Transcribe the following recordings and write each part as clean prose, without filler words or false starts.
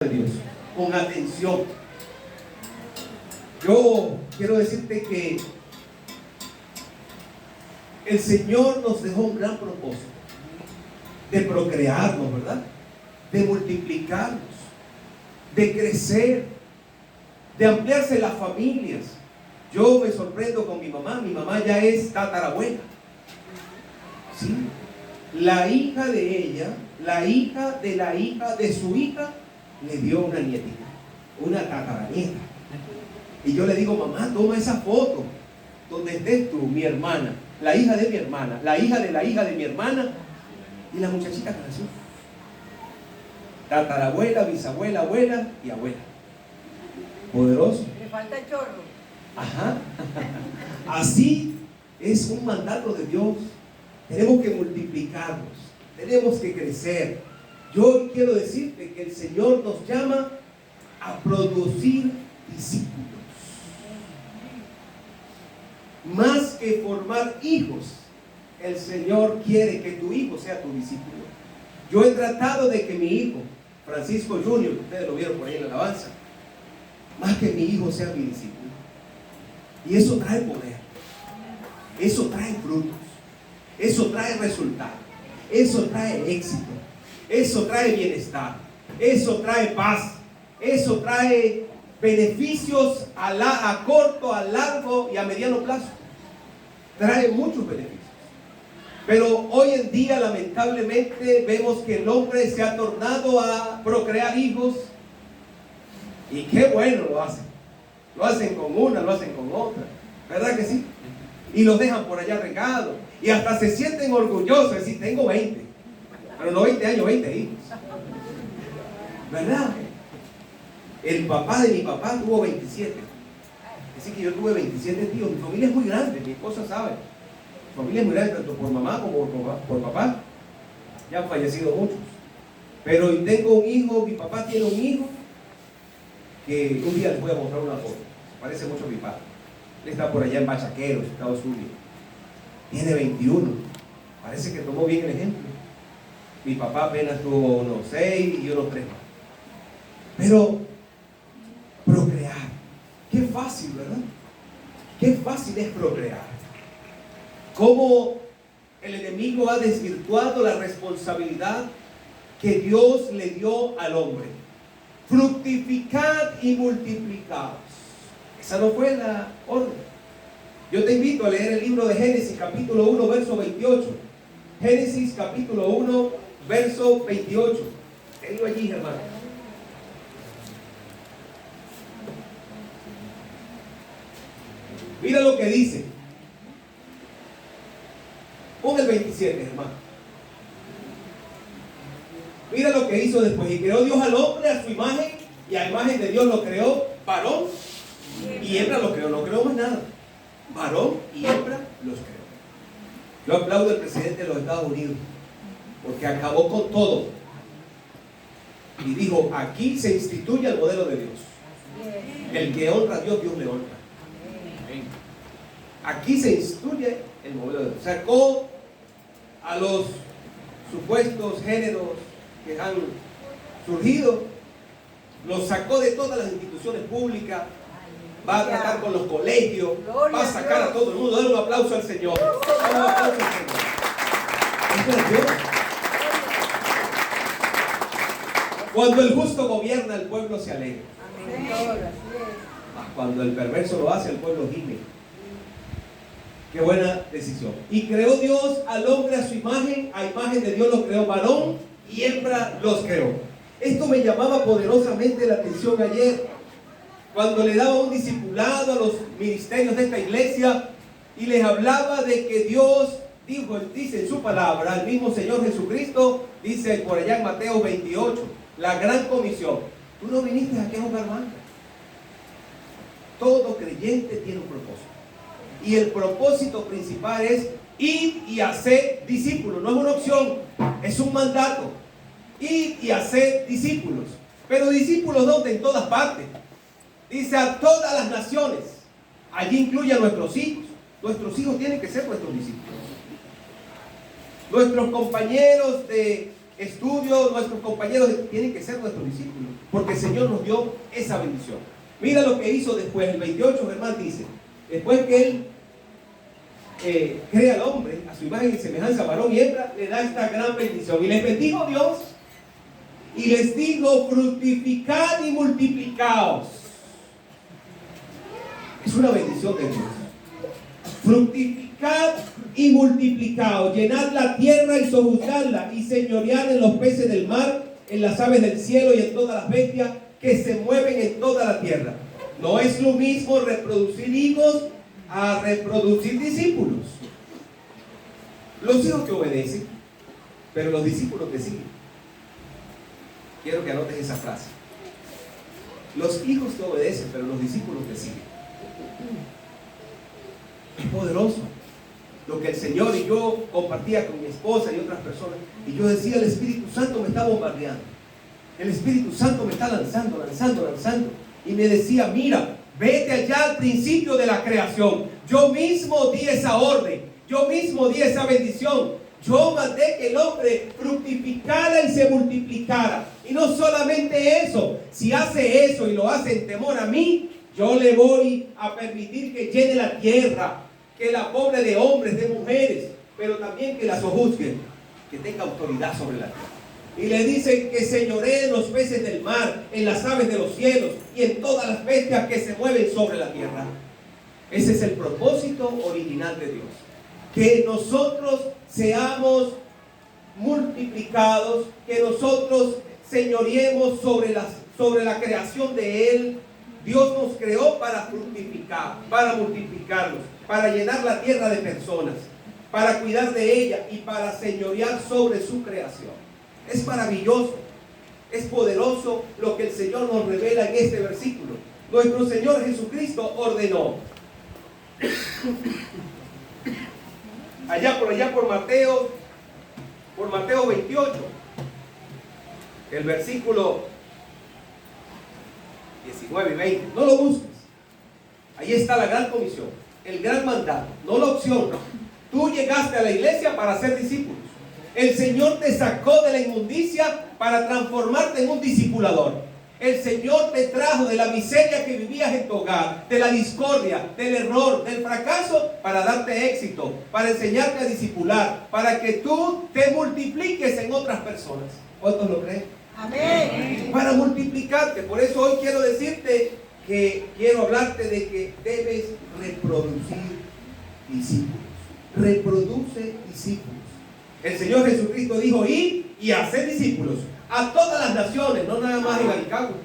de Dios, con atención. Yo quiero decirte que el Señor nos dejó un gran propósito de procrearnos, ¿verdad? De multiplicarnos, de crecer, de ampliarse las familias. Yo me sorprendo con mi mamá ya es tatarabuela. ¿Sí? La hija de ella, la hija de la hija de su hija, le dio una nietita, una tataranieta. Y yo le digo, mamá, toma esa foto donde estés tú, mi hermana, la hija de mi hermana, la hija de la hija de mi hermana y la muchachita que nació. Tatarabuela, bisabuela, abuela y abuela. Poderoso. Le falta el chorro. Ajá. Así es un mandato de Dios. Tenemos que multiplicarnos, tenemos que crecer. Yo quiero decirte que el Señor nos llama a producir discípulos. Más que formar hijos, el Señor quiere que tu hijo sea tu discípulo. Yo he tratado de que mi hijo, Francisco Junior, que ustedes lo vieron por ahí en la alabanza, más que mi hijo sea mi discípulo. Y eso trae poder, eso trae frutos, eso trae resultados, eso trae éxito, eso trae bienestar, eso trae paz, eso trae beneficios a corto, a largo y a mediano plazo. Trae muchos beneficios. Pero hoy en día, lamentablemente, vemos que el hombre se ha tornado a procrear hijos. Y qué bueno lo hacen. Lo hacen con una, lo hacen con otra. ¿Verdad que sí? Y los dejan por allá regados. Y hasta se sienten orgullosos de decir, tengo 20. Pero no 20 años, 20 hijos. ¿Verdad? El papá de mi papá tuvo 27. Así que yo tuve 27 tíos. Mi familia es muy grande, mi esposa sabe. Mi familia es muy grande, tanto por mamá como por papá. Ya han fallecido muchos. Pero tengo un hijo, mi papá tiene un hijo, que un día les voy a mostrar una foto. Se parece mucho a mi padre. Él está por allá en Bachaqueros, Estados Unidos. Tiene 21. Parece que tomó bien el ejemplo. Mi papá apenas tuvo unos 6 y unos 3 más. Pero procrear, qué fácil, ¿verdad? Qué fácil es procrear. Cómo el enemigo ha desvirtuado la responsabilidad que Dios le dio al hombre. Fructificad y multiplicaos. Esa no fue la orden. Yo te invito a leer el libro de Génesis capítulo 1 verso 28. Génesis capítulo 1 verso 28. Tenlo allí, hermano. Mira lo que dice. Pon el 27, hermano. Mira lo que hizo después. Y creó Dios al hombre a su imagen, y a imagen de Dios lo creó, varón y hembra lo creó. No creó más nada. Varón y hembra los creó. Yo aplaudo al presidente de los Estados Unidos, porque acabó con todo. Y dijo, aquí se instituye el modelo de Dios. El que honra a Dios, Dios le honra. Aquí se instituye el modelo de Dios. Sacó a los supuestos géneros que han surgido, los sacó de todas las instituciones públicas, va a tratar con los colegios, va a sacar a todo el mundo. Dale un aplauso al Señor. Dale un aplauso al Señor. Eso es Dios. Cuando el justo gobierna, el pueblo se alegra. Mas cuando el perverso lo hace, el pueblo gime. Qué buena decisión. Y creó Dios al hombre a su imagen, a imagen de Dios lo creó, varón y hembra los creó. Esto me llamaba poderosamente la atención ayer, cuando le daba un discipulado a los ministerios de esta iglesia y les hablaba de que Dios dice en su palabra, el mismo Señor Jesucristo dice por allá en Mateo 28, la gran comisión. Tú no viniste aquí a jugar manga. Todo creyente tiene un propósito. Y el propósito principal es ir y hacer discípulos. No es una opción, es un mandato. Ir y hacer discípulos. Pero discípulos ¿dónde? En todas partes. Dice a todas las naciones. Allí incluye a nuestros hijos. Nuestros hijos tienen que ser nuestros discípulos. Nuestros compañeros de estudio, nuestros compañeros tienen que ser nuestros discípulos. porque el Señor nos dio esa bendición. Mira lo que hizo después, el 28, Germán dice, después que Él crea al hombre a su imagen y semejanza, varón y hembra, le da esta gran bendición. Y les bendigo Dios, y les digo, fructificad y multiplicaos. Es una bendición de Dios. Fructificad y multiplicaos, llenad la tierra y sojuzgadla, y señoread en los peces del mar, en las aves del cielo y en todas las bestias que se mueven en toda la tierra. No es lo mismo reproducir hijos a reproducir discípulos. Los hijos te obedecen, pero los discípulos te siguen. Quiero que anotes esa frase. Los hijos te obedecen, pero los discípulos te siguen. Es poderoso lo que el Señor y yo compartía con mi esposa y otras personas, y yo decía, el Espíritu Santo me está bombardeando, el Espíritu Santo me está lanzando, y me decía, mira, vete allá al principio de la creación. Yo mismo di esa orden, yo mismo di esa bendición. Yo mandé que el hombre fructificara y se multiplicara. Y no solamente eso, si hace eso y lo hace en temor a mí, yo le voy a permitir que llene la tierra, que la pobre de hombres, de mujeres, pero también que la sojuzguen, que tenga autoridad sobre la tierra. Y le dicen que señoree en los peces del mar, en las aves de los cielos y en todas las bestias que se mueven sobre la tierra. Ese es el propósito original de Dios. Que nosotros seamos multiplicados, que nosotros señoreemos sobre la creación de Él. Dios nos creó para fructificar, para multiplicarnos, para llenar la tierra de personas, para cuidar de ella y para señorear sobre su creación. Es maravilloso, es poderoso lo que el Señor nos revela en este versículo. Nuestro Señor Jesucristo ordenó. Allá por Mateo 28, el versículo 19 y 20. No lo busques. Ahí está la gran comisión, el gran mandato, no la opción. Tú llegaste a la iglesia para ser discípulos. El Señor te sacó de la inmundicia para transformarte en un discipulador. El Señor te trajo de la miseria que vivías en tu hogar, de la discordia, del error, del fracaso, para darte éxito, para enseñarte a discipular, para que tú te multipliques en otras personas. ¿Cuántos lo creen? Amén. Para multiplicarte. Por eso hoy quiero decirte que quiero hablarte de que debes reproducir discípulos. Reproduce discípulos. El Señor Jesucristo dijo, id y hacer discípulos a todas las naciones, no nada más en Alicagüe,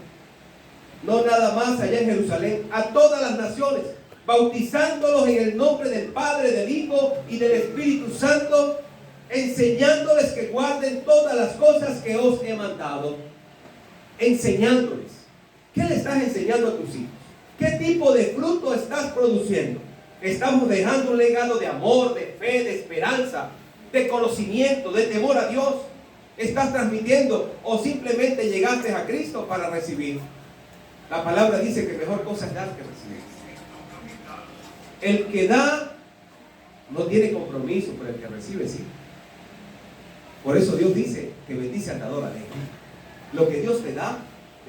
no nada más allá en Jerusalén, a todas las naciones, bautizándolos en el nombre del Padre, del Hijo y del Espíritu Santo, enseñándoles que guarden todas las cosas que os he mandado. Enseñándoles. ¿Qué le estás enseñando a tus hijos? ¿Qué tipo de fruto estás produciendo? Estamos dejando un legado de amor, de fe, de esperanza, de conocimiento, de temor a Dios. ¿Estás transmitiendo o simplemente llegaste a Cristo para recibir? La palabra dice que mejor cosa es dar que recibir. El que da no tiene compromiso, pero el que recibe sí. Por eso Dios dice que bendice al dador alegre. Lo que Dios te da,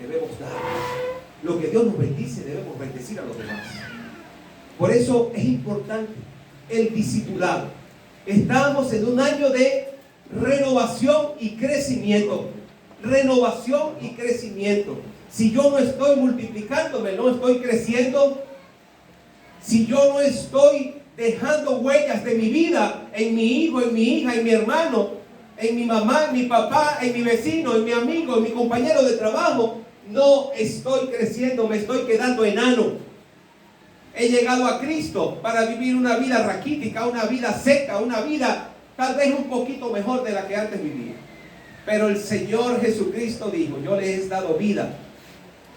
debemos dar. Lo que Dios nos bendice, debemos bendecir a los demás. Por eso es importante el discipulado. Estamos en un año de renovación y crecimiento. Renovación y crecimiento. Si yo no estoy multiplicándome, no estoy creciendo. Si yo no estoy dejando huellas de mi vida en mi hijo, en mi hija, en mi hermano, en mi mamá, en mi papá, en mi vecino, en mi amigo, en mi compañero de trabajo, no estoy creciendo, me estoy quedando enano. He llegado a Cristo para vivir una vida raquítica, una vida seca, una vida tal vez un poquito mejor de la que antes vivía. Pero el Señor Jesucristo dijo, yo les he dado vida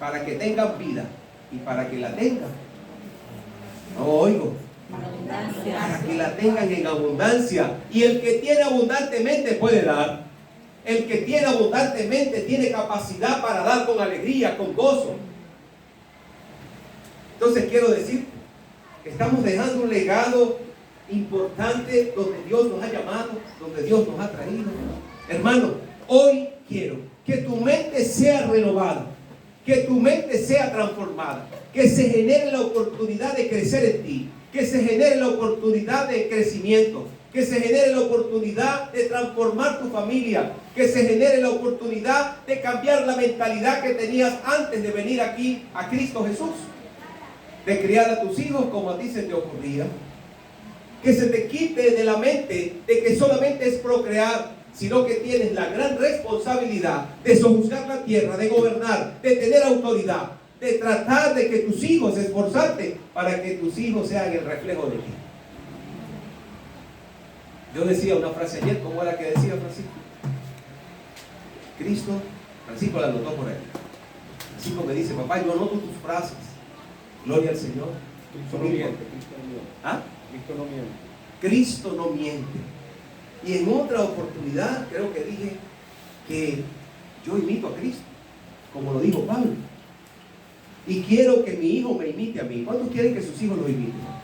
para que tengan vida y para que la tengan. No oigo. Para que la tengan en abundancia. Y el que tiene abundantemente puede dar. El que tiene abundantemente tiene capacidad para dar con alegría, con gozo. Entonces quiero decir que estamos dejando un legado importante donde Dios nos ha llamado, donde Dios nos ha traído. Hermano, hoy quiero que tu mente sea renovada, que tu mente sea transformada, que se genere la oportunidad de crecer en ti, que se genere la oportunidad de crecimiento, que se genere la oportunidad de transformar tu familia, que se genere la oportunidad de cambiar la mentalidad que tenías antes de venir aquí a Cristo Jesús, de criar a tus hijos como a ti se te ocurría, que se te quite de la mente de que solamente es procrear, sino que tienes la gran responsabilidad de sojuzgar la tierra, de gobernar, de tener autoridad, de tratar de que tus hijos, esforzarte para que tus hijos sean el reflejo de ti. Yo decía una frase ayer, ¿cómo era que decía Francisco? Francisco la anotó por ahí. Francisco me dice, papá, yo anoto tus frases. Gloria al Señor. Cristo no miente. ¿Ah? Cristo no miente. Cristo no miente. Y en otra oportunidad creo que dije que yo imito a Cristo, como lo dijo Pablo. Y quiero que mi hijo me imite a mí. ¿Cuántos quieren que sus hijos lo imiten?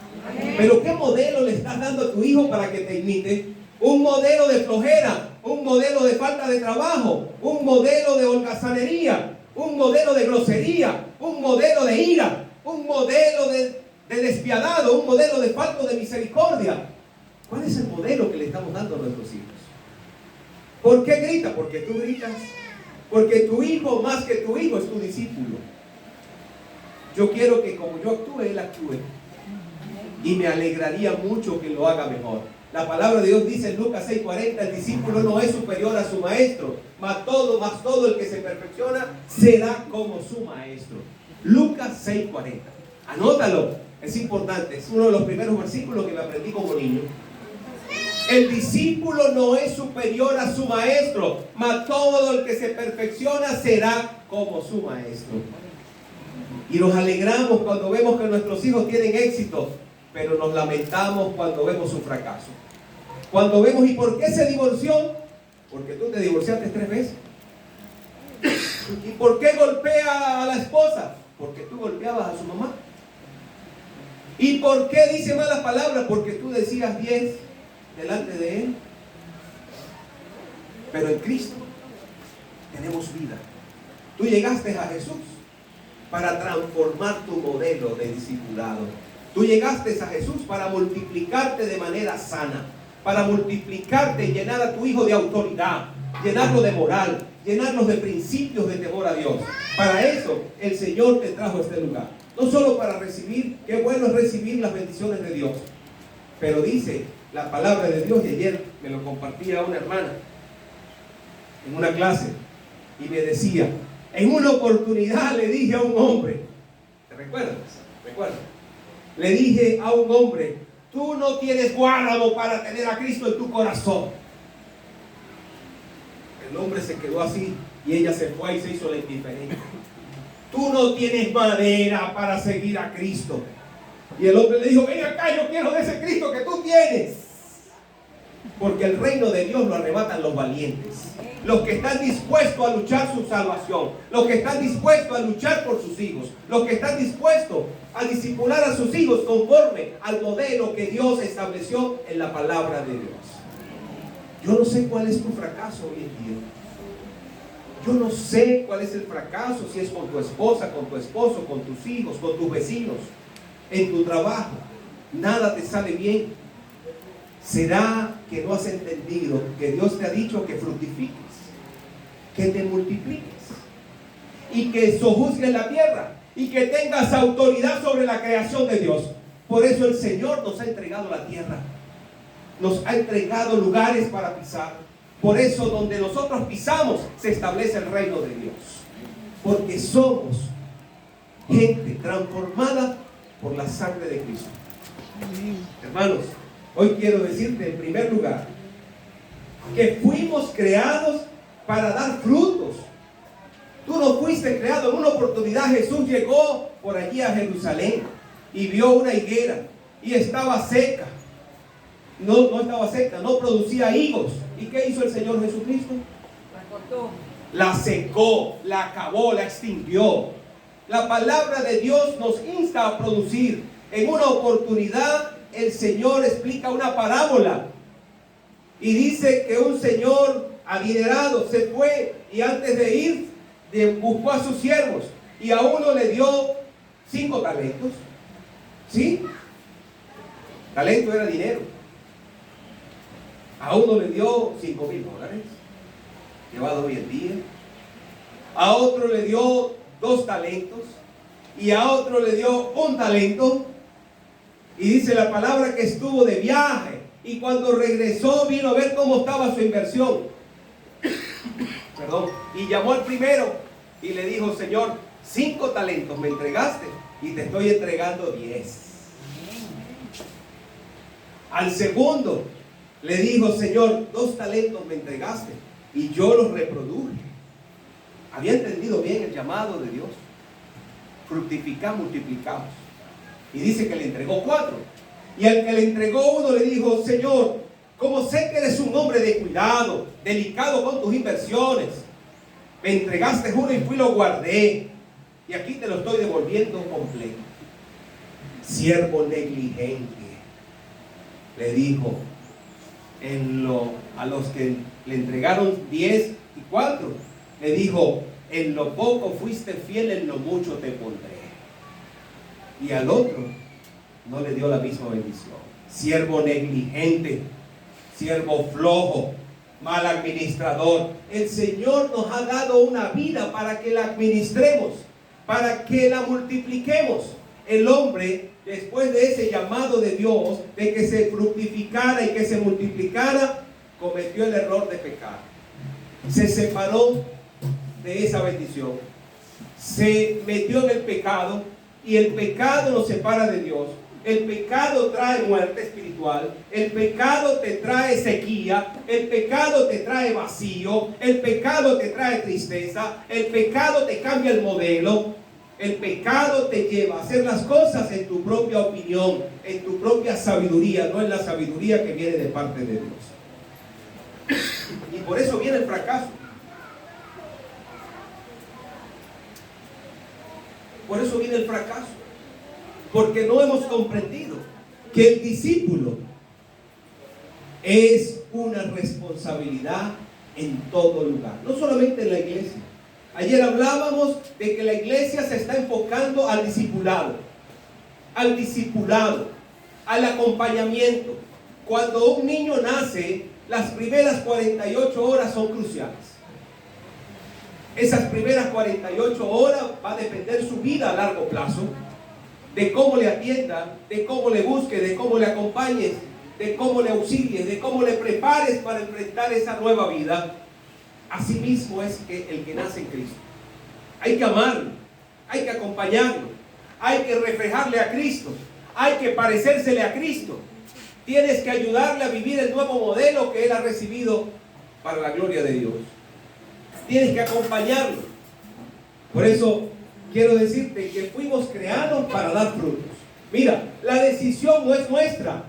Pero ¿qué modelo le estás dando a tu hijo para que te imite? Un modelo de flojera, un modelo de falta de trabajo, un modelo de holgazanería, un modelo de grosería, un modelo de ira, un modelo de despiadado, un modelo de falta de misericordia. ¿Cuál es el modelo que le estamos dando a nuestros hijos? ¿Por qué grita? Porque tú gritas. Porque tu hijo, más que tu hijo, es tu discípulo. Yo quiero que como yo actúe, él actúe. Y me alegraría mucho que lo haga mejor. La palabra de Dios dice en Lucas 6:40, el discípulo no es superior a su maestro, más todo el que se perfecciona será como su maestro. Lucas 6:40. Anótalo, es importante, es uno de los primeros versículos que me aprendí como niño. El discípulo no es superior a su maestro, mas todo el que se perfecciona será como su maestro. Y nos alegramos cuando vemos que nuestros hijos tienen éxito, pero nos lamentamos cuando vemos su fracaso. Cuando vemos, ¿y por qué se divorció? Porque tú te divorciaste 3 veces. ¿Y por qué golpea a la esposa? Porque tú golpeabas a su mamá. ¿Y por qué dice malas palabras? Porque tú decías 10 delante de él. Pero en Cristo tenemos vida. Tú llegaste a Jesús para transformar tu modelo de discipulado. Tú llegaste a Jesús para multiplicarte de manera sana, para multiplicarte y llenar a tu hijo de autoridad, llenarlo de moral, llenarlo de principios de temor a Dios. Para eso el Señor te trajo a este lugar. No solo para recibir, qué bueno es recibir las bendiciones de Dios, pero dice la palabra de Dios, y ayer me lo compartía una hermana en una clase, y me decía, en una oportunidad le dije a un hombre, ¿te recuerdas? ¿Recuerdas? Le dije a un hombre, tú no tienes guáramo para tener a Cristo en tu corazón. El hombre se quedó así y ella se fue y se hizo la indiferente. Tú no tienes madera para seguir a Cristo. Y el hombre le dijo, ven acá, yo quiero de ese Cristo que tú tienes. Porque el reino de Dios lo arrebatan los valientes, los que están dispuestos a luchar su salvación, los que están dispuestos a luchar por sus hijos, los que están dispuestos a discipular a sus hijos conforme al modelo que Dios estableció en la palabra de Dios. Yo no sé cuál es tu fracaso hoy en día. Yo no sé cuál es el fracaso, si es con tu esposa, con tu esposo, con tus hijos, con tus vecinos, en tu trabajo. Nada te sale bien. ¿Será que no has entendido que Dios te ha dicho que fructifiques, que te multipliques y que sojuzgues la tierra y que tengas autoridad sobre la creación de Dios? Por eso el Señor nos ha entregado la tierra, nos ha entregado lugares para pisar. Por eso donde nosotros pisamos se establece el reino de Dios, porque somos gente transformada por la sangre de Cristo. Hermanos, hoy quiero decirte en primer lugar que fuimos creados para dar frutos. Tú no fuiste creado. En una oportunidad Jesús llegó por allí a Jerusalén y vio una higuera y estaba seca. No estaba seca, no producía higos. ¿Y qué hizo el Señor Jesucristo? La cortó. La secó, la acabó, la extinguió. La palabra de Dios nos insta a producir. En una oportunidad el Señor explica una parábola y dice que un señor adinerado se fue y antes de ir buscó a sus siervos y a uno le dio 5 talentos. ¿Sí? Talento era dinero. A uno le dio $5,000, llevado hoy en día. A otro le dio 2 talentos y a otro le dio 1 talento. Y dice la palabra que estuvo de viaje y cuando regresó vino a ver cómo estaba su inversión. Perdón. Y llamó al primero y le dijo: Señor, 5 talentos me entregaste y te estoy entregando 10. Al segundo le dijo: Señor, 2 talentos me entregaste y yo los reproduje. Había entendido bien el llamado de Dios. Fructificad, multiplicaos. Y dice que le entregó 4. Y al que le entregó 1 le dijo: Señor, como sé que eres un hombre de cuidado, delicado con tus inversiones, me entregaste 1 y fui y lo guardé, y aquí te lo estoy devolviendo completo. Siervo negligente, le dijo a los que le entregaron 10 y 4, le dijo: en lo poco fuiste fiel, en lo mucho te pondré. Y al otro no le dio la misma bendición. Siervo negligente, siervo flojo, mal administrador. El Señor nos ha dado una vida para que la administremos, para que la multipliquemos. El hombre, después de ese llamado de Dios, de que se fructificara y que se multiplicara, cometió el error de pecar. Se separó de esa bendición. Se metió en el pecado y el pecado nos separa de Dios. El pecado trae muerte espiritual, el pecado te trae sequía, el pecado te trae vacío, el pecado te trae tristeza, el pecado te cambia el modelo, el pecado te lleva a hacer las cosas en tu propia opinión, en tu propia sabiduría, no en la sabiduría que viene de parte de Dios. Y por eso viene el fracaso. Por eso viene el fracaso. Porque no hemos comprendido que el discípulo es una responsabilidad en todo lugar, no solamente en la iglesia. Ayer hablábamos de que la iglesia se está enfocando al discipulado, al acompañamiento. Cuando un niño nace, las primeras 48 horas son cruciales. Esas primeras 48 horas va a depender su vida a largo plazo, de cómo le atienda, de cómo le busque, de cómo le acompañes, de cómo le auxilies, de cómo le prepares para enfrentar esa nueva vida. Asimismo es que el que nace en Cristo. Hay que amarlo, hay que acompañarlo, hay que reflejarle a Cristo, hay que parecérsele a Cristo. Tienes que ayudarle a vivir el nuevo modelo que Él ha recibido para la gloria de Dios. Tienes que acompañarlo. Por eso quiero decirte que fuimos creados para dar frutos. Mira, la decisión no es nuestra.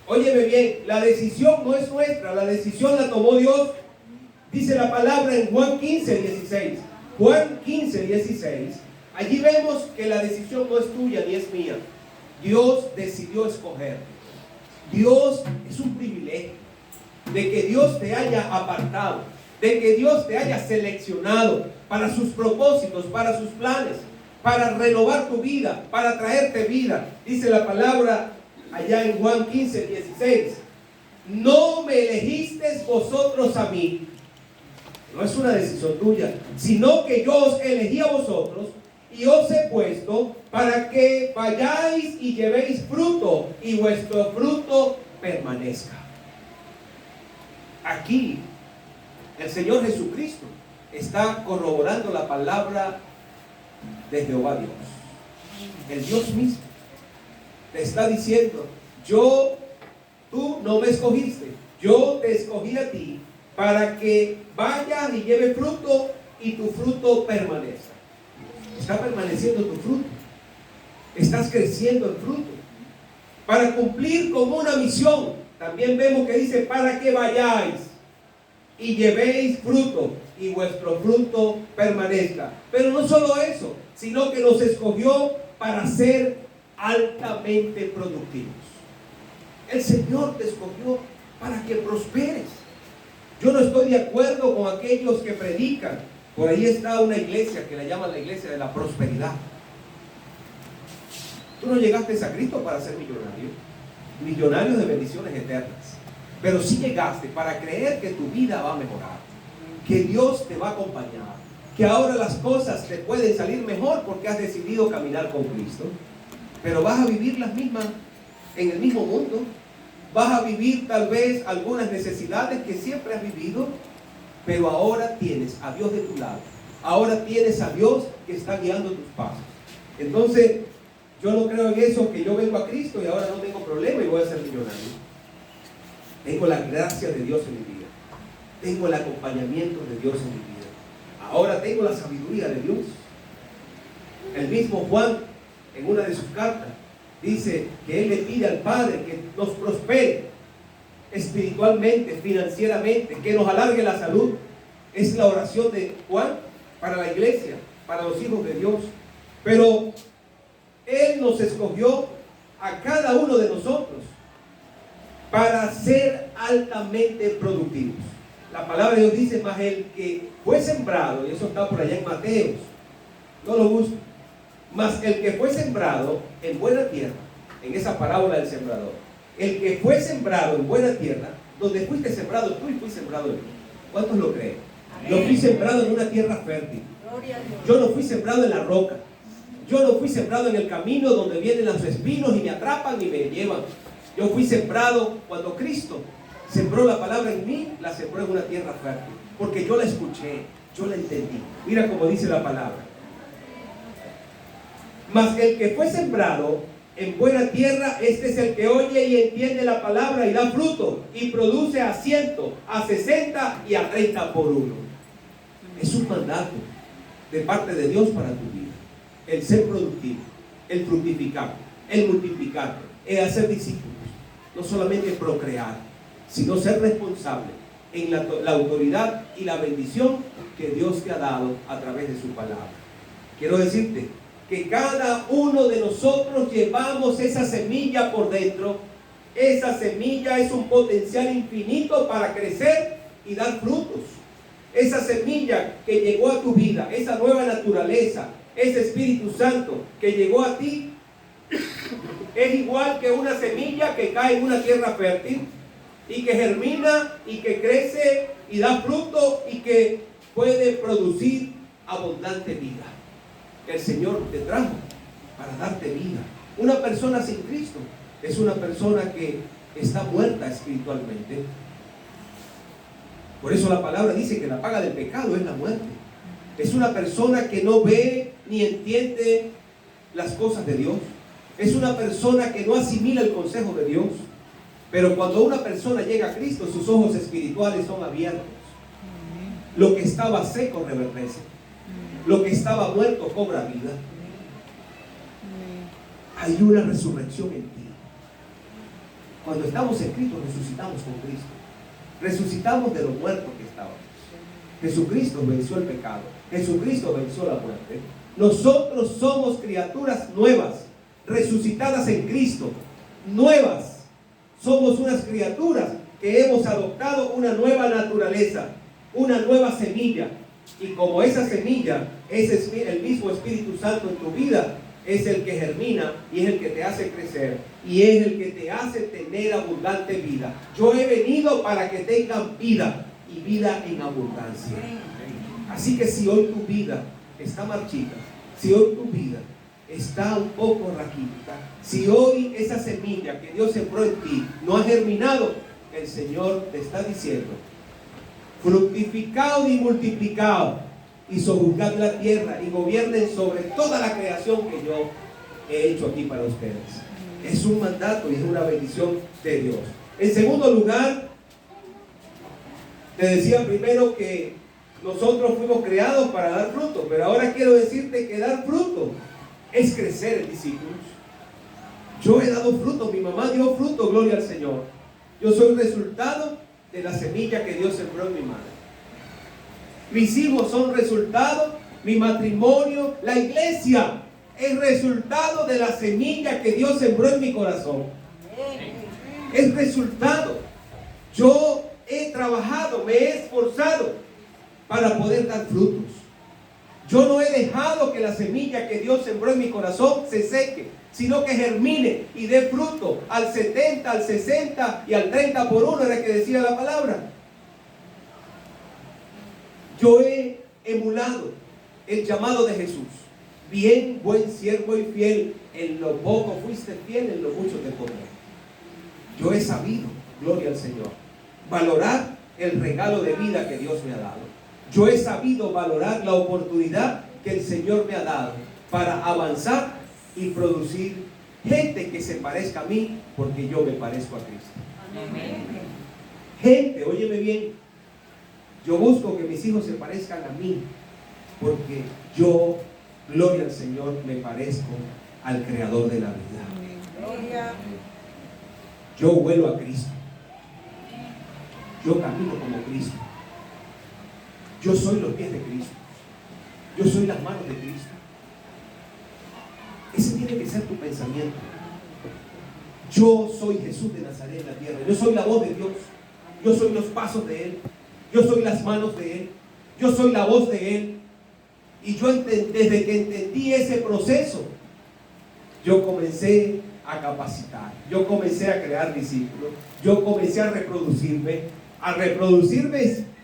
Óyeme bien, la decisión no es nuestra, la decisión la tomó Dios. Dice la palabra en Juan 15:16. Juan 15:16. Allí vemos que la decisión no es tuya ni es mía. Dios decidió escoger. Dios es un privilegio de que Dios te haya apartado, de que Dios te haya seleccionado para sus propósitos, para sus planes, para renovar tu vida, para traerte vida. Dice la palabra allá en Juan 15:16. No me elegisteis vosotros a mí. No es una decisión tuya, sino que yo os elegí a vosotros y os he puesto para que vayáis y llevéis fruto y vuestro fruto permanezca. Aquí el Señor Jesucristo está corroborando la palabra de Jehová Dios. El Dios mismo te está diciendo: tú no me escogiste, yo te escogí a ti para que vayas y lleves fruto y tu fruto permanezca. Está permaneciendo tu fruto, estás creciendo en fruto para cumplir con una misión. También vemos que dice: para que vayáis y llevéis fruto y vuestro fruto permanezca. Pero no solo eso, sino que nos escogió para ser altamente productivos. El Señor te escogió para que prosperes. Yo no estoy de acuerdo con aquellos que predican Por ahí está una iglesia que la llaman la iglesia de la prosperidad. Tú no llegaste a Cristo para ser millonario de bendiciones eternas, pero sí llegaste para creer que tu vida va a mejorar, que Dios te va a acompañar, que ahora las cosas te pueden salir mejor porque has decidido caminar con Cristo. Pero vas a vivir las mismas en el mismo mundo, vas a vivir tal vez algunas necesidades que siempre has vivido, pero ahora tienes a Dios de tu lado, ahora tienes a Dios que está guiando tus pasos. Entonces yo no creo en eso, que yo vengo a Cristo y ahora no tengo problema y voy a ser millonario. Tengo la gracia de Dios en mi vida, tengo el acompañamiento de Dios en mi vida, ahora tengo la sabiduría de Dios. El mismo Juan, en una de sus cartas, dice que él le pide al Padre que nos prospere espiritualmente, financieramente, que nos alargue la salud. Es la oración de Juan para la iglesia, para los hijos de Dios. Pero Él nos escogió a cada uno de nosotros para ser altamente productivos. La palabra de Dios dice: más el que fue sembrado, y eso está por allá en Mateos, no lo busco, más el que fue sembrado en buena tierra, en esa parábola del sembrador, el que fue sembrado en buena tierra, donde fuiste sembrado tú y fui sembrado yo. ¿Cuántos lo creen? Yo fui sembrado en una tierra fértil. Yo no fui sembrado en la roca. Yo no fui sembrado en el camino donde vienen los espinos y me atrapan y me llevan. Yo fui sembrado cuando Cristo sembró la palabra en mí, la sembró en una tierra fértil, porque yo la escuché, yo la entendí. Mira cómo dice la palabra: mas el que fue sembrado en buena tierra, este es el que oye y entiende la palabra y da fruto y produce a 100, a 60 y a 30 por uno. Es un mandato de parte de Dios para tu vida: el ser productivo, el fructificar, el multiplicar, el hacer discípulos. No solamente procrear, sino ser responsable en la autoridad y la bendición que Dios te ha dado a través de su palabra. Quiero decirte que cada uno de nosotros llevamos esa semilla por dentro. Esa semilla es un potencial infinito para crecer y dar frutos. Esa semilla que llegó a tu vida, esa nueva naturaleza, ese Espíritu Santo que llegó a ti, es igual que una semilla que cae en una tierra fértil y que germina y que crece y da fruto y que puede producir abundante vida. El Señor te trajo para darte vida. Una persona sin Cristo es una persona que está muerta espiritualmente. Por eso la palabra dice que la paga del pecado es la muerte. Es una persona que no ve ni entiende las cosas de Dios. Es una persona que no asimila el consejo de Dios. Pero cuando una persona llega a Cristo, sus ojos espirituales son abiertos. Lo que estaba seco reverdece. Lo que estaba muerto cobra vida. Hay una resurrección en ti. Cuando estamos en Cristo, resucitamos con Cristo. Resucitamos de lo muerto que estábamos. Jesucristo venció el pecado. Jesucristo venció la muerte. Nosotros somos criaturas nuevas, resucitadas en Cristo. Nuevas. Somos unas criaturas que hemos adoptado una nueva naturaleza, una nueva semilla. Y como esa semilla es el mismo Espíritu Santo en tu vida, es el que germina y es el que te hace crecer y es el que te hace tener abundante vida. Yo he venido para que tengan vida y vida en abundancia. Así que si hoy tu vida está marchita, si hoy tu vida está un poco raquítica, si hoy esa semilla que Dios sembró en ti no ha germinado, el Señor te está diciendo: fructificaos y multiplicaos y sojuzgad la tierra y gobiernen sobre toda la creación que yo he hecho aquí para ustedes. Es un mandato y es una bendición de Dios. En segundo lugar, te decía primero que nosotros fuimos creados para dar fruto, pero ahora quiero decirte que dar fruto es crecer en discípulos. Yo he dado fruto, mi mamá dio fruto, gloria al Señor. Yo soy resultado de la semilla que Dios sembró en mi madre. Mis hijos son resultado, mi matrimonio, la iglesia es resultado de la semilla que Dios sembró en mi corazón. Es resultado. Yo he trabajado, me he esforzado para poder dar frutos. Yo no he dejado que la semilla que Dios sembró en mi corazón se seque, sino que germine y dé fruto al 70, al 60 y al 30 por uno, era que decía la palabra. Yo he emulado el llamado de Jesús. Bien, buen siervo y fiel, en lo poco fuiste fiel, en lo mucho te pondré. Yo he sabido, gloria al Señor, valorar el regalo de vida que Dios me ha dado. Yo he sabido valorar la oportunidad que el Señor me ha dado para avanzar y producir gente que se parezca a mí, porque yo me parezco a Cristo. Amén. Gente, óyeme bien, yo busco que mis hijos se parezcan a mí, porque yo, gloria al Señor, me parezco al Creador de la vida. Gloria. Yo huelo a Cristo. Yo camino como Cristo. Yo soy los pies de Cristo. Yo soy las manos de Cristo. Ese tiene que ser tu pensamiento. Yo soy Jesús de Nazaret en la tierra. Yo soy la voz de Dios. Yo soy los pasos de Él. Yo soy las manos de Él. Yo soy la voz de Él. Y yo desde que entendí ese proceso, yo comencé a capacitar. Yo comencé a crear discípulos. Yo comencé a reproducirme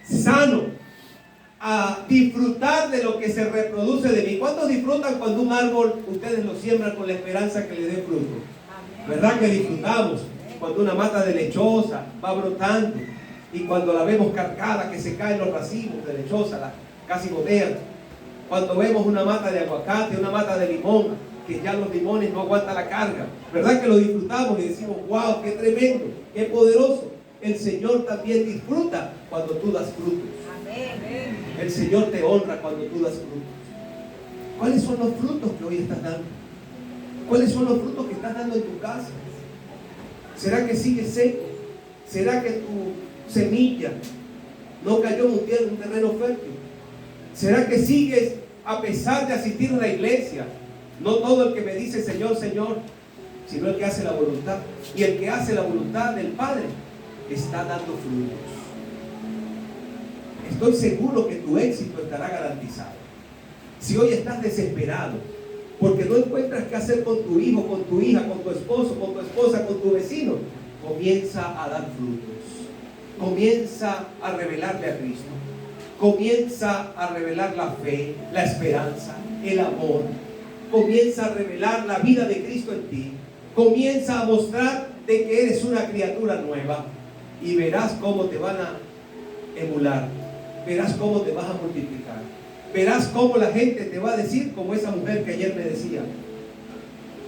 sano, a disfrutar de lo que se reproduce de mí. ¿Cuántos disfrutan cuando un árbol ustedes lo siembran con la esperanza que le dé fruto? ¿Verdad que disfrutamos? Cuando una mata de lechosa va brotando y cuando la vemos cargada, que se caen los racimos de lechosa, las casi botean. Cuando vemos una mata de aguacate, una mata de limón, que ya los limones no aguantan la carga. ¿Verdad que lo disfrutamos y decimos, wow, qué tremendo, qué poderoso? El Señor también disfruta cuando tú das frutos. Amén. El Señor te honra cuando tú das frutos. ¿Cuáles son los frutos que hoy estás dando? ¿Cuáles son los frutos que estás dando en tu casa? ¿Será que sigues seco? ¿Será que tu semilla no cayó en un terreno fértil? ¿Será que sigues, a pesar de asistir a la iglesia, no todo el que me dice Señor, Señor, sino el que hace la voluntad? Y el que hace la voluntad del Padre está dando frutos. Estoy seguro que tu éxito estará garantizado. Si hoy estás desesperado porque no encuentras qué hacer con tu hijo, con tu hija, con tu esposo, con tu esposa, con tu vecino, comienza a dar frutos. Comienza a revelarle a Cristo. Comienza a revelar la fe, la esperanza, el amor. Comienza a revelar la vida de Cristo en ti. Comienza a mostrar de que eres una criatura nueva. Y verás cómo te van a emular. Verás cómo te vas a multiplicar. Verás cómo la gente te va a decir, como esa mujer que ayer me decía,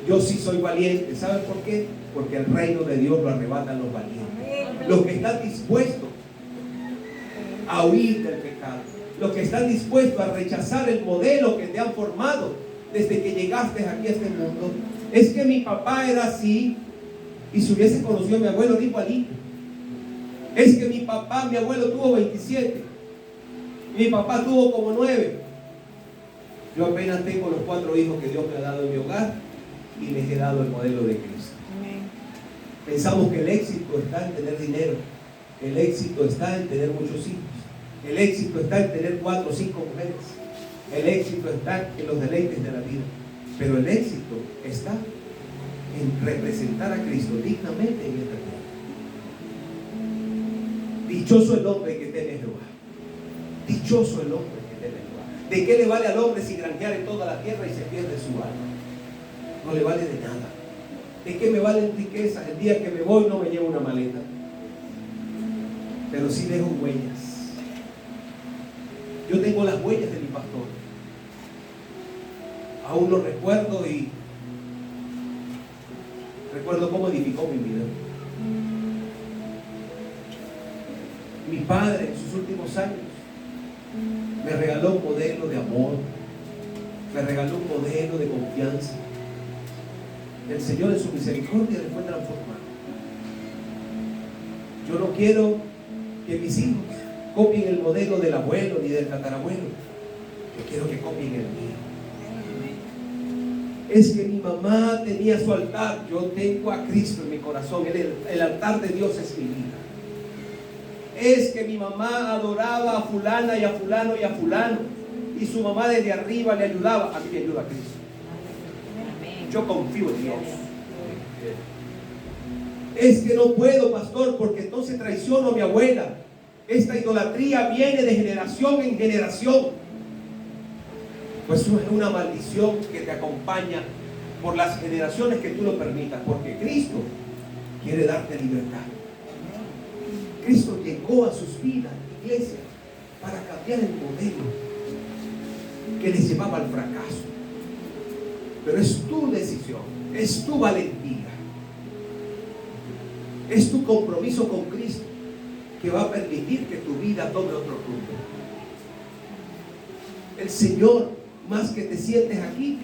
yo sí soy valiente. ¿Sabes por qué? Porque el reino de Dios lo arrebatan los valientes. Los que están dispuestos a huir del pecado. Los que están dispuestos a rechazar el modelo que te han formado desde que llegaste aquí a este mundo. Es que mi papá era así, y si hubiese conocido a mi abuelo era igualito. Es que mi abuelo tuvo 27, mi papá tuvo como 9. Yo apenas tengo los 4 hijos que Dios me ha dado en mi hogar y les he dado el modelo de Cristo. Amén. Pensamos que el éxito está en tener dinero, el éxito está en tener muchos hijos, el éxito está en tener 4 o 5 mujeres, el éxito está en los deleites de la vida, pero el éxito está en representar a Cristo dignamente en esta tierra. Dichoso el hombre que teme a Jehová. Dichoso el hombre que teme a Jehová. ¿De qué le vale al hombre si granjeare toda la tierra y se pierde su alma? No le vale de nada. ¿De qué me valen riquezas? El día que me voy no me llevo una maleta, pero sí dejo huellas. Yo tengo las huellas de mi pastor. Aún lo recuerdo y recuerdo cómo edificó mi vida. Mi padre en sus últimos años me regaló un modelo de amor, me regaló un modelo de confianza. El Señor en su misericordia le fue transformando. Yo no quiero que mis hijos copien el modelo del abuelo ni del tatarabuelo. Yo quiero que copien el mío. Es que mi mamá tenía su altar. Yo tengo a Cristo en mi corazón. El altar de Dios es mi vida. Es que mi mamá adoraba a fulana y a fulano y a fulano, y su mamá desde arriba le ayudaba. A mí me ayuda Cristo. Yo confío en Dios. Es que no puedo, pastor, porque entonces traiciono a mi abuela. Esta idolatría viene de generación en generación. Pues eso es una maldición que te acompaña por las generaciones que tú lo permitas, porque Cristo quiere darte libertad. Cristo llegó a sus vidas, iglesia, para cambiar el modelo que les llevaba al fracaso. Pero es tu decisión, es tu valentía, es tu compromiso con Cristo que va a permitir que tu vida tome otro rumbo. El Señor, más que te sientes aquí,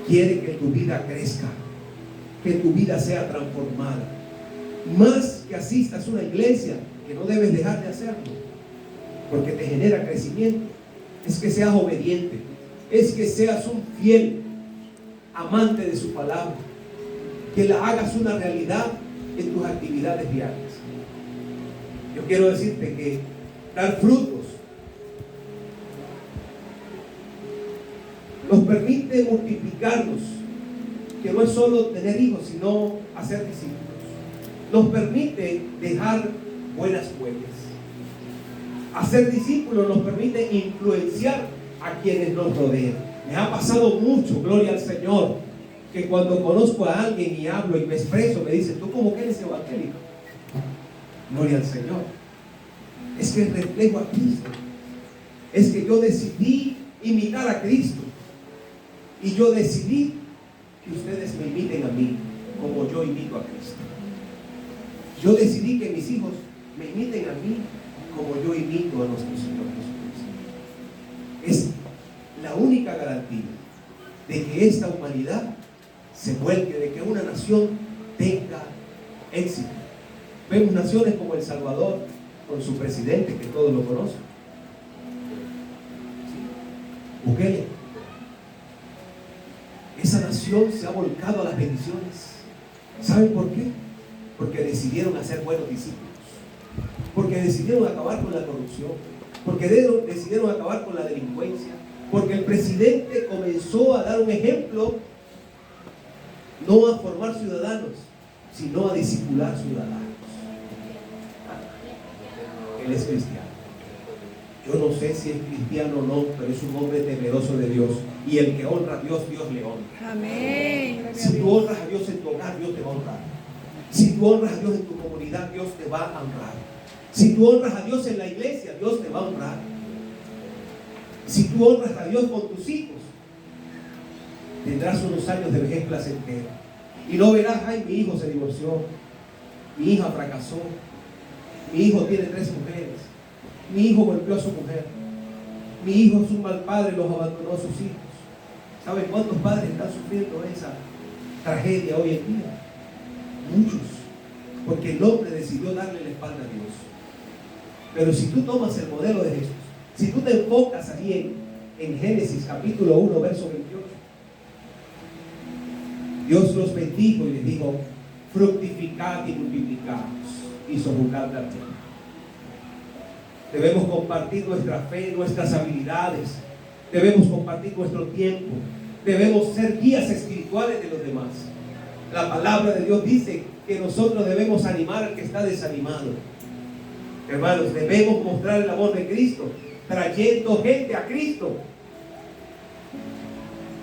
quiere que tu vida crezca, que tu vida sea transformada. Más que asistas a una iglesia, que no debes dejar de hacerlo, porque te genera crecimiento. Es que seas obediente, es que seas un fiel amante de su palabra, que la hagas una realidad en tus actividades diarias. Yo quiero decirte que dar frutos nos permite multiplicarnos, que no es solo tener hijos, sino hacer discípulos. Nos permite dejar buenas huellas. Hacer discípulos nos permite influenciar a quienes nos rodean. Me ha pasado mucho, gloria al Señor, que cuando conozco a alguien y hablo y me expreso, me dicen, ¿tú cómo que eres evangélico? Gloria al Señor. Es que reflejo a Cristo. Es que yo decidí imitar a Cristo. Y yo decidí que ustedes me imiten a mí como yo imito a Cristo. Yo decidí que mis hijos me imiten a mí como yo imito a nuestro Señor Jesucristo. Es la única garantía de que esta humanidad se vuelque, de que una nación tenga éxito. Vemos naciones como El Salvador, con su presidente, que todos lo conocen, Bukele. Esa nación se ha volcado a las bendiciones. ¿Saben por qué? Porque decidieron hacer buenos discípulos, porque decidieron acabar con la corrupción, porque decidieron acabar con la delincuencia, porque el presidente comenzó a dar un ejemplo, no a formar ciudadanos, sino a discipular ciudadanos. Él es cristiano. Yo no sé si es cristiano o no, pero es un hombre temeroso de Dios. Y el que honra a Dios, Dios le honra. Amén. Si tú honras a Dios en tu hogar, Dios te va a honrar. Si tú honras a Dios en tu comunidad, Dios te va a honrar. Si tú honras a Dios en la iglesia, Dios te va a honrar. Si tú honras a Dios con tus hijos, tendrás unos años de vejez placentera. Y no verás, ay, mi hijo se divorció, mi hija fracasó, mi hijo tiene 3 mujeres, mi hijo golpeó a su mujer, mi hijo es un mal padre, los abandonó a sus hijos. ¿Saben cuántos padres están sufriendo esa tragedia hoy en día? Muchos, porque el hombre decidió darle la espalda a Dios. Pero si tú tomas el modelo de Jesús, si tú te enfocas ahí en Génesis capítulo 1, verso 28, Dios los bendijo y les dijo, fructificad y multiplicaos y sojuzgad la tierra. Debemos compartir nuestra fe, nuestras habilidades, debemos compartir nuestro tiempo, debemos ser guías espirituales de los demás. La palabra de Dios dice que nosotros debemos animar al que está desanimado. Hermanos, debemos mostrar el amor de Cristo, trayendo gente a Cristo.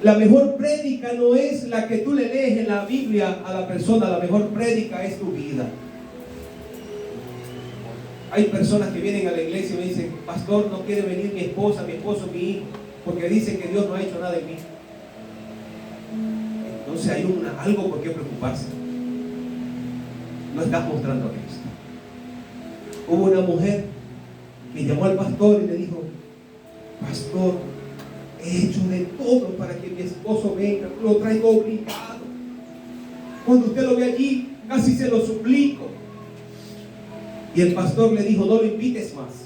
La mejor prédica no es la que tú le lees en la Biblia a la persona, la mejor prédica es tu vida. Hay personas que vienen a la iglesia y me dicen, pastor, no quiere venir mi esposa, mi esposo, mi hijo, porque dicen que Dios no ha hecho nada en mí. Entonces hay algo por qué preocuparse. No estás mostrando a Cristo. Hubo una mujer que llamó al pastor y le dijo, pastor, he hecho de todo para que mi esposo venga, lo traigo obligado. Cuando usted lo ve allí, casi se lo suplico. Y el pastor le dijo, no lo invites más.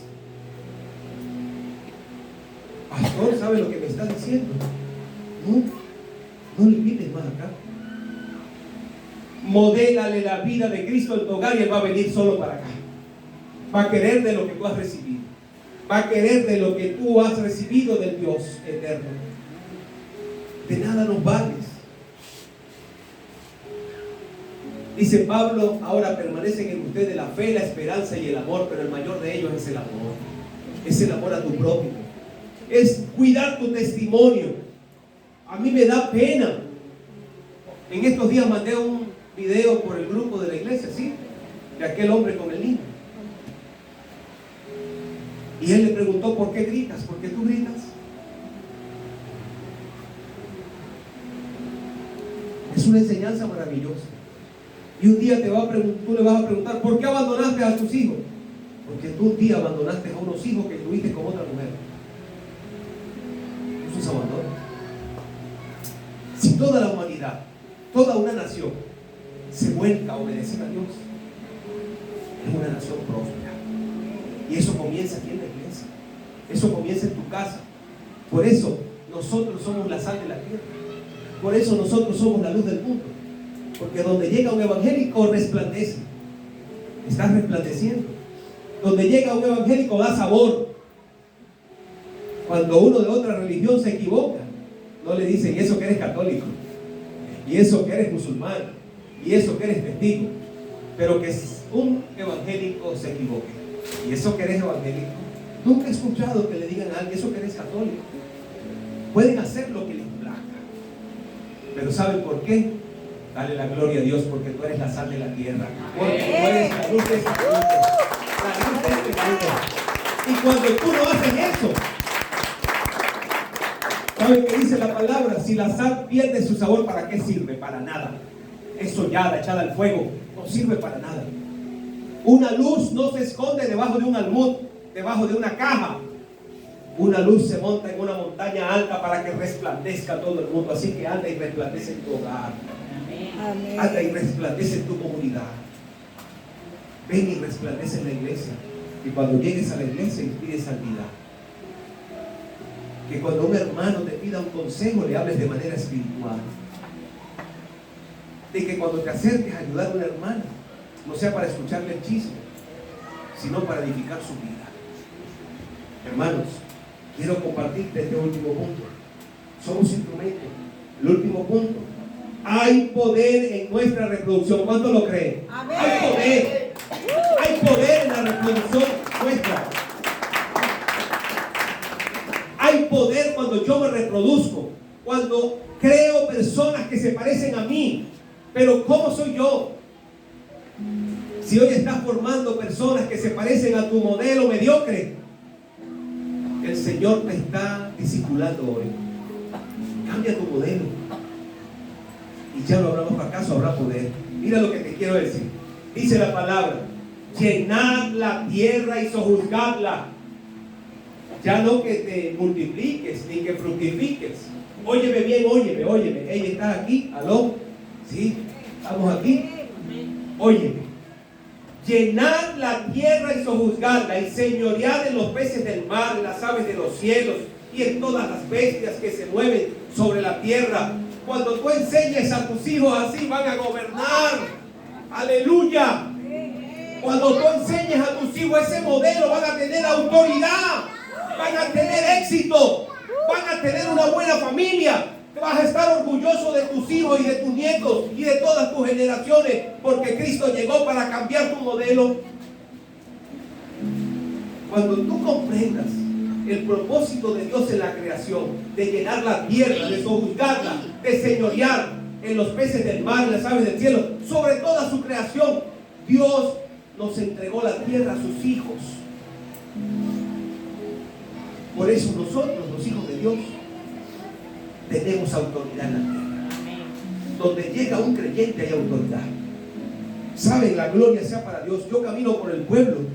Pastor, ¿sabe lo que me está diciendo? No lo invites más acá. Modélale la vida de Cristo en tu hogar y Él va a venir solo para acá. Va a querer de lo que tú has recibido. va a querer de lo que tú has recibido del Dios eterno. De nada nos vales. Dice Pablo, ahora permanecen en ustedes la fe, la esperanza y el amor, pero el mayor de ellos es el amor. Es el amor a tu prójimo. Es cuidar tu testimonio. A mí me da pena. En estos días mandé un video por el grupo de la iglesia, ¿sí? De aquel hombre con el niño. Y él le preguntó, ¿por qué gritas? ¿Por qué tú gritas? Es una enseñanza maravillosa. Y un día tú le vas a preguntar, ¿por qué abandonaste a tus hijos? Porque tú un día abandonaste a unos hijos que tuviste con otra mujer. Eso es abandono. Si toda la humanidad, toda una nación se vuelca a obedecer a Dios, es una nación próspera. Y eso comienza aquí en la iglesia. Eso comienza en tu casa. Por eso nosotros somos la sal de la tierra. Por eso nosotros somos la luz del mundo. Porque donde llega un evangélico resplandece. Estás resplandeciendo. Donde llega un evangélico da sabor. Cuando uno de otra religión se equivoca, no le dicen, y eso que eres católico, y eso que eres musulmán, y eso que eres testigo. Pero que un evangélico se equivoque, y eso que eres evangélico, nunca he escuchado que le digan a alguien, eso que eres católico. Pueden hacer lo que les plazca, pero ¿saben por qué? Dale la gloria a Dios, porque tú eres la sal de la tierra, porque tú eres la luz de este mundo, la luz de este mundo. Y cuando tú no haces eso, ¿saben qué dice la palabra? Si la sal pierde su sabor, ¿para qué sirve? Para nada. Es sollada, echada al fuego, no sirve para nada. Una luz no se esconde debajo de un almud, debajo de una caja. Una luz se monta en una montaña alta para que resplandezca todo el mundo. Así que anda y resplandece en tu hogar. Amén. Anda y resplandece en tu comunidad. Ven y resplandece en la iglesia. Y cuando llegues a la iglesia, inspire santidad. Que cuando un hermano te pida un consejo, le hables de manera espiritual. De que cuando te acerques a ayudar a una hermana, no sea para escucharle el chisme, sino para edificar su vida. Hermanos, quiero compartirte este último punto. Somos instrumentos. El último punto. Hay poder en nuestra reproducción. ¿Cuántos lo creen? Amén. Hay poder. Hay poder en la reproducción nuestra. Hay poder cuando yo me reproduzco. Cuando creo personas que se parecen a mí. Pero ¿cómo soy yo? Si hoy estás formando personas que se parecen a tu modelo mediocre, el Señor te está discipulando hoy. Cambia tu modelo. Y ya no habrá más fracaso, habrá poder. Mira lo que te quiero decir. Dice la palabra: llenad la tierra y sojuzgadla. Ya no que te multipliques ni que fructifiques. Óyeme bien, óyeme. Ella está aquí, aló. ¿Sí? ¿Estamos aquí? Óyeme. Llenad la tierra y sojuzgadla, y señoread en los peces del mar, en las aves de los cielos y en todas las bestias que se mueven sobre la tierra. Cuando tú enseñes a tus hijos así, van a gobernar. Aleluya. Cuando tú enseñes a tus hijos ese modelo, van a tener autoridad, van a tener éxito, van a tener una buena familia. Vas a estar orgulloso de tus hijos y de tus nietos y de todas tus generaciones, porque Cristo llegó para cambiar tu modelo. Cuando tú comprendas el propósito de Dios en la creación, de llenar la tierra, de sojuzgarla, de señorear en los peces del mar, en las aves del cielo, sobre toda su creación, Dios nos entregó la tierra a sus hijos. Por eso nosotros, los hijos de Dios, tenemos autoridad en la tierra. Donde llega un creyente hay autoridad. ¿Saben? La gloria sea para Dios. Yo camino por el pueblo